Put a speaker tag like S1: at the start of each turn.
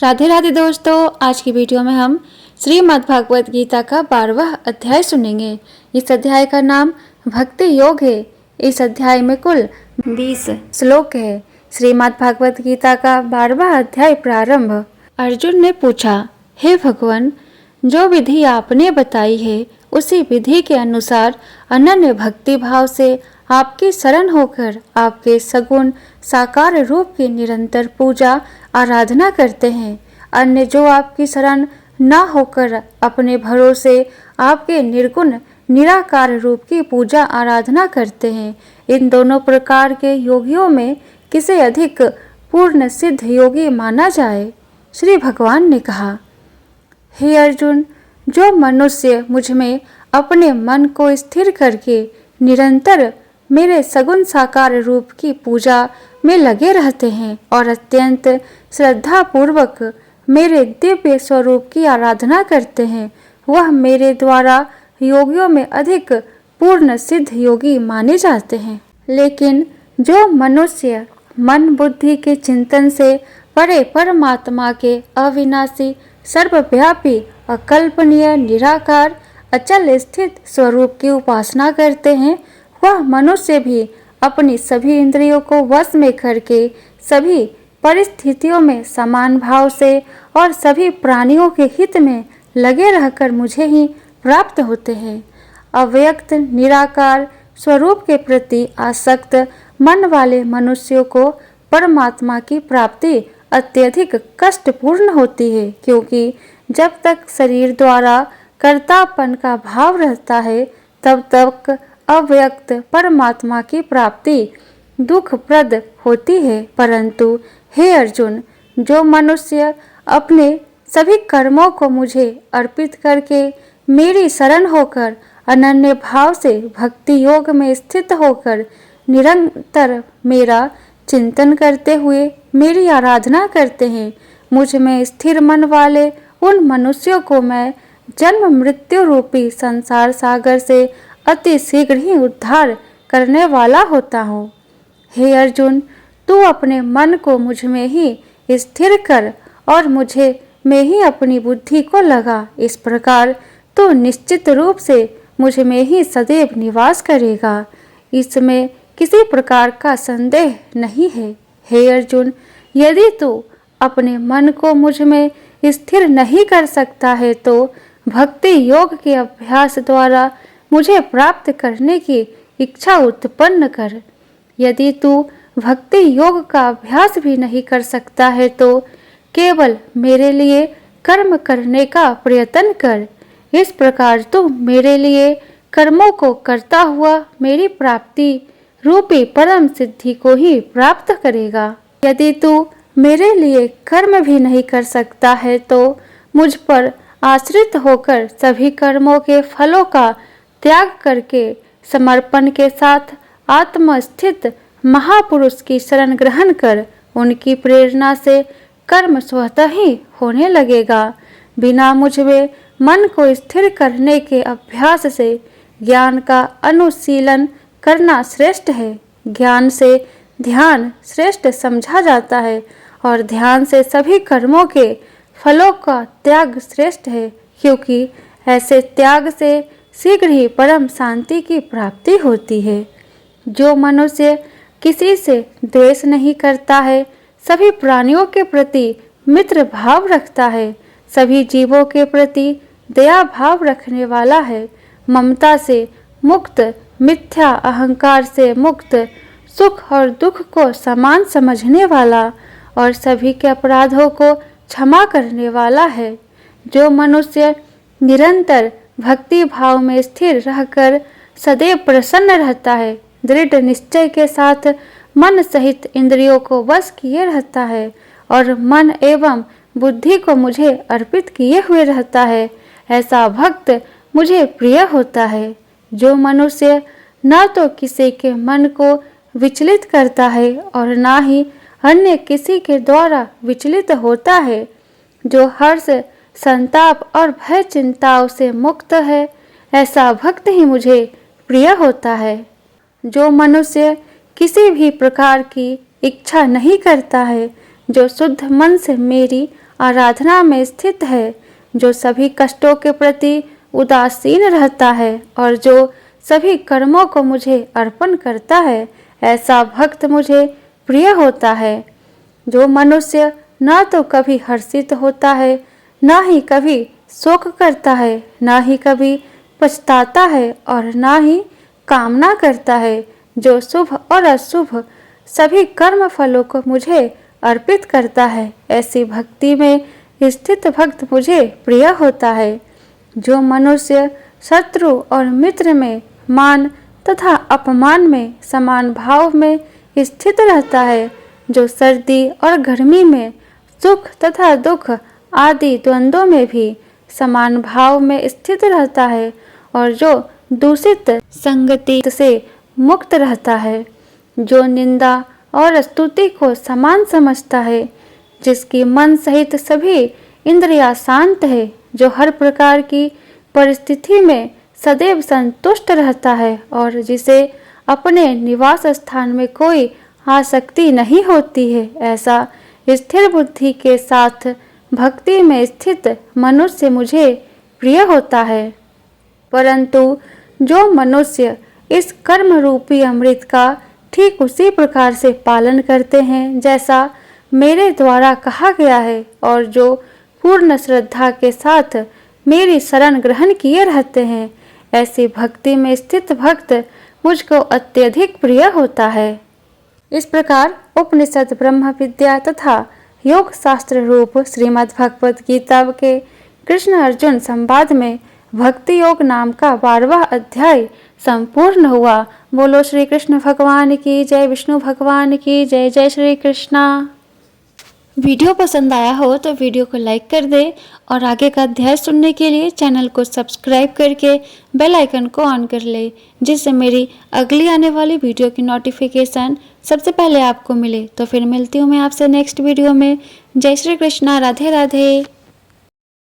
S1: राधे राधे दोस्तों, आज की वीडियो में हम श्रीमद् भागवत गीता का 12वां अध्याय सुनेंगे। इस अध्याय का नाम भक्ति योग है। इस अध्याय में कुल 20 श्लोक है। श्रीमद् भागवत गीता का 12वां अध्याय प्रारंभ। अर्जुन ने पूछा, हे भगवान, जो विधि आपने बताई है उसी विधि के अनुसार अनन्य भक्ति भाव से आपकी शरण होकर आपके सगुण साकार रूप की निरंतर पूजा आराधना करते हैं। अन्य जो आपकी शरण न होकर अपने भरोसे आपके निर्गुण निराकार रूप की पूजा आराधना करते हैं, इन दोनों प्रकार के योगियों में किसे अधिक पूर्ण सिद्ध योगी माना जाए? श्री भगवान ने कहा, हे अर्जुन, जो मनुष्य मुझ में अपने मन को स्थिर करके निरंतर मेरे सगुण साकार रूप की पूजा में लगे रहते हैं और अत्यंत श्रद्धा पूर्वक मेरे दिव्य स्वरूप की आराधना करते हैं, वह मेरे द्वारा योगियों में अधिक पूर्ण सिद्ध योगी माने जाते हैं। लेकिन जो मनुष्य मन बुद्धि के चिंतन से परे परमात्मा के अविनाशी सर्वव्यापी अकल्पनीय निराकार अचल स्थित स्वरूप की उपासना करते हैं, वह मनुष्य भी अपनी सभी इंद्रियों को वश में करके सभी परिस्थितियों में समान भाव से और सभी प्राणियों के हित में लगे रहकर मुझे ही प्राप्त होते हैं। अव्यक्त निराकार स्वरूप के प्रति आसक्त मन वाले मनुष्यों को परमात्मा की प्राप्ति अत्यधिक कष्टपूर्ण होती है, क्योंकि जब तक शरीर द्वारा कर्तापन का भाव रहता है तब तक अव्यक्त परमात्मा की प्राप्ति दुखप्रद होती है। परंतु हे अर्जुन, जो मनुष्य अपने सभी कर्मों को मुझे अर्पित करके मेरी शरण होकर अनन्य भाव से भक्ति योग में स्थित होकर निरंतर मेरा चिंतन करते हुए मेरी आराधना करते हैं, मुझ में स्थिर मन वाले उन मनुष्यों को मैं जन्म मृत्यु रूपी संसार सागर से अति शीघ्र ही उद्धार करने वाला होता हूँ। हे अर्जुन, तू अपने मन को मुझ में ही स्थिर कर और मुझे में ही अपनी बुद्धि को लगा। इस प्रकार तू निश्चित रूप से मुझ में ही सदैव निवास करेगा, इसमें किसी प्रकार का संदेह नहीं है। हे अर्जुन, यदि तू अपने मन को मुझ में स्थिर नहीं कर सकता है तो भक्ति योग के अभ्यास द्वारा मुझे प्राप्त करने की इच्छा उत्पन्न कर। यदि तू भक्ति योग का अभ्यास भी नहीं कर सकता है तो केवल मेरे लिए कर्म करने का प्रयत्न कर। इस प्रकार तू मेरे लिए कर्मों को करता हुआ मेरी प्राप्ति रूपी परम सिद्धि को ही प्राप्त करेगा। यदि तू मेरे लिए कर्म भी नहीं कर सकता है तो मुझ पर आश्रित होकर सभी कर्मों के फलों का त्याग करके समर्पण के साथ आत्मस्थित महापुरुष की शरण ग्रहण कर। उनकी प्रेरणा से कर्म स्वतः ही होने लगेगा। बिना मुझ में मन को स्थिर करने के अभ्यास से ज्ञान का अनुशीलन करना श्रेष्ठ है। ज्ञान से ध्यान श्रेष्ठ समझा जाता है और ध्यान से सभी कर्मों के फलों का त्याग श्रेष्ठ है, क्योंकि ऐसे त्याग से शीघ्र ही परम शांति की प्राप्ति होती है। जो मनुष्य किसी से द्वेष नहीं करता है, सभी प्राणियों के प्रति मित्र भाव रखता है, सभी जीवों के प्रति दया भाव रखने वाला है, ममता से मुक्त, मिथ्या अहंकार से मुक्त, सुख और दुख को समान समझने वाला और सभी के अपराधों को क्षमा करने वाला है। जो मनुष्य निरंतर भक्ति भाव में स्थिर रहकर सदैव प्रसन्न रहता है, दृढ़ निश्चय के साथ मन सहित इंद्रियों को वश किए रहता है और मन एवं बुद्धि को मुझे अर्पित किए हुए रहता है, ऐसा भक्त मुझे प्रिय होता है। जो मनुष्य न तो किसी के मन को विचलित करता है और न ही अन्य किसी के द्वारा विचलित होता है, जो हर्ष संताप और भय चिंताओं से मुक्त है, ऐसा भक्त ही मुझे प्रिय होता है। जो मनुष्य किसी भी प्रकार की इच्छा नहीं करता है, जो शुद्ध मन से मेरी आराधना में स्थित है, जो सभी कष्टों के प्रति उदासीन रहता है और जो सभी कर्मों को मुझे अर्पण करता है, ऐसा भक्त मुझे प्रिय होता है। जो मनुष्य न तो कभी हर्षित होता है, न ही कभी शोक करता है, न ही कभी पछताता है और न ही कामना करता है, जो शुभ और अशुभ सभी कर्म फलों को मुझे अर्पित करता है, ऐसी भक्ति में स्थित भक्त मुझे प्रिय होता है। जो मनुष्य शत्रु और मित्र में, मान तथा अपमान में समान भाव में स्थित रहता है, जो सर्दी और गर्मी में, सुख तथा दुख आदि द्वंद्वों में भी समान भाव में स्थित रहता है और जो दूषित संगति से मुक्त रहता है, जो निंदा और स्तुति को समान समझता है, जिसकी मन सहित सभी इंद्रियां शांत है, जो हर प्रकार की परिस्थिति में सदैव संतुष्ट रहता है और जिसे अपने निवास स्थान में कोई आसक्ति नहीं होती है, ऐसा स्थिर बुद्धि के साथ भक्ति में स्थित मनुष्य मुझे प्रिय होता है। परंतु जो मनुष्य इस कर्म रूपी अमृत का ठीक उसी प्रकार से पालन करते हैं जैसा मेरे द्वारा कहा गया है और जो पूर्ण श्रद्धा के साथ मेरी शरण ग्रहण किए रहते हैं, ऐसी भक्ति में स्थित भक्त मुझको अत्यधिक प्रिय होता है। इस प्रकार उपनिषद, ब्रह्म विद्या तथा योग शास्त्र रूप श्रीमद् भगवद गीता के कृष्ण अर्जुन संवाद में भक्ति योग नाम का 12वां अध्याय संपूर्ण हुआ। बोलो श्री कृष्ण भगवान की जय, विष्णु भगवान की जय। जय श्री कृष्णा। वीडियो पसंद आया हो तो वीडियो को लाइक कर दे और आगे का अध्याय सुनने के लिए चैनल को सब्सक्राइब करके बेल आइकन को ऑन कर ले, जिससे मेरी अगली आने वाली वीडियो की नोटिफिकेशन सबसे पहले आपको मिले। तो फिर मिलती हूँ मैं आपसे नेक्स्ट वीडियो में। जय श्री कृष्णा। राधे राधे।